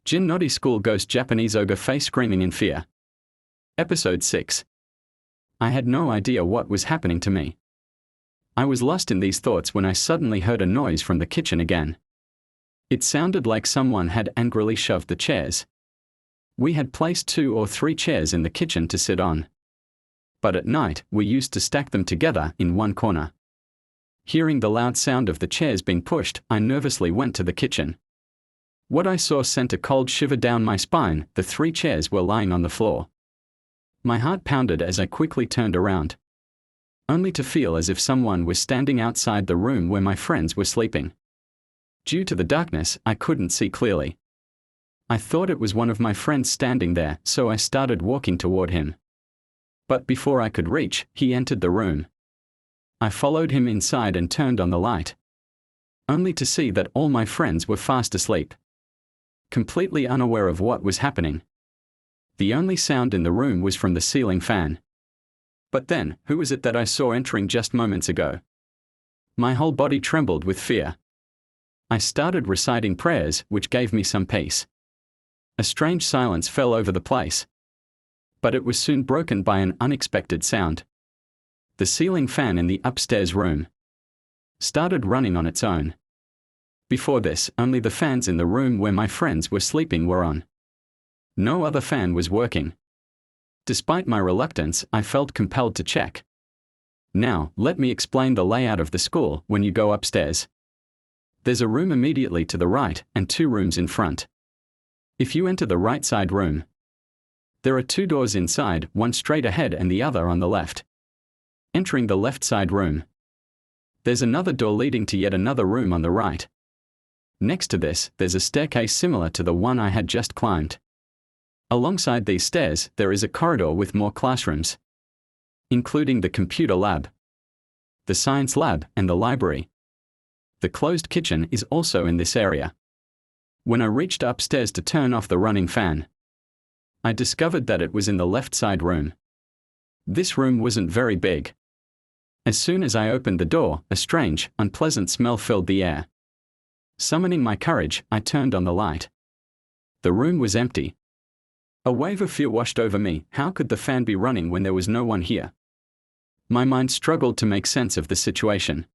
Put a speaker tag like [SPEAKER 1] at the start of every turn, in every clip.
[SPEAKER 1] Jin Noddy School Ghost Japanese Ogre Face Screaming in Fear. Episode 6. I had no idea what was happening to me. I was lost in these thoughts when I suddenly heard a noise from the kitchen again. It sounded like someone had angrily shoved the chairs. We had placed 2 or 3 chairs in the kitchen to sit on. But at night, we used to stack them together in one corner. Hearing the loud sound of the chairs being pushed, I nervously went to the kitchen. What I saw sent a cold shiver down my spine. The 3 chairs were lying on the floor. My heart pounded as I quickly turned around, only to feel as if someone was standing outside the room where my friends were sleeping. Due to the darkness, I couldn't see clearly. I thought it was one of my friends standing there, so I started walking toward him. But before I could reach, he entered the room. I followed him inside and turned on the light, only to see that all my friends were fast asleep, completely unaware of what was happening. The only sound in the room was from the ceiling fan. But then, who was it that I saw entering just moments ago? My whole body trembled with fear. I started reciting prayers, which gave me some peace. A strange silence fell over the place, but it was soon broken by an unexpected sound. The ceiling fan in the upstairs room started running on its own. Before this, only the fans in the room where my friends were sleeping were on. No other fan was working. Despite my reluctance, I felt compelled to check. Now, let me explain the layout of the school. When you go upstairs, there's a room immediately to the right and 2 rooms in front. If you enter the right side room, there are 2 doors inside, one straight ahead and the other on the left. Entering the left side room, there's another door leading to yet another room on the right. Next to this, there's a staircase similar to the one I had just climbed. Alongside these stairs, there is a corridor with more classrooms, including the computer lab, the science lab, and the library. The closed kitchen is also in this area. When I reached upstairs to turn off the running fan, I discovered that it was in the left side room. This room wasn't very big. As soon as I opened the door, a strange, unpleasant smell filled the air. Summoning my courage, I turned on the light. The room was empty. A wave of fear washed over me. How could the fan be running when there was no one here? My mind struggled to make sense of the situation.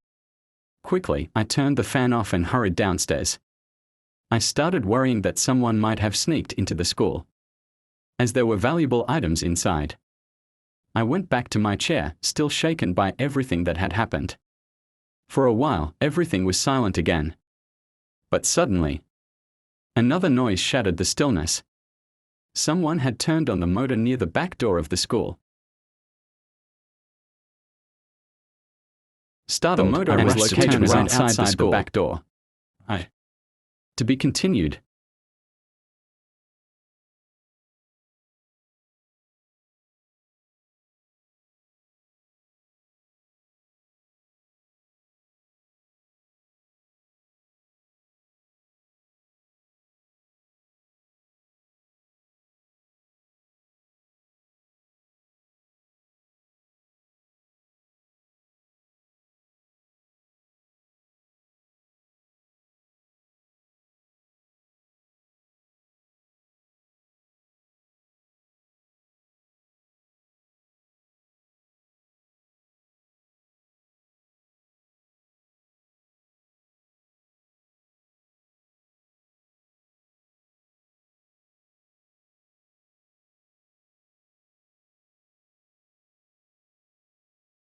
[SPEAKER 1] Quickly, I turned the fan off and hurried downstairs. I started worrying that someone might have sneaked into the school, as there were valuable items inside. I went back to my chair, still shaken by everything that had happened. For a while, everything was silent again. But suddenly, another noise shattered the stillness. Someone had turned on the motor near the back door of the school. Startled, the motor was located right outside the back door. To be continued.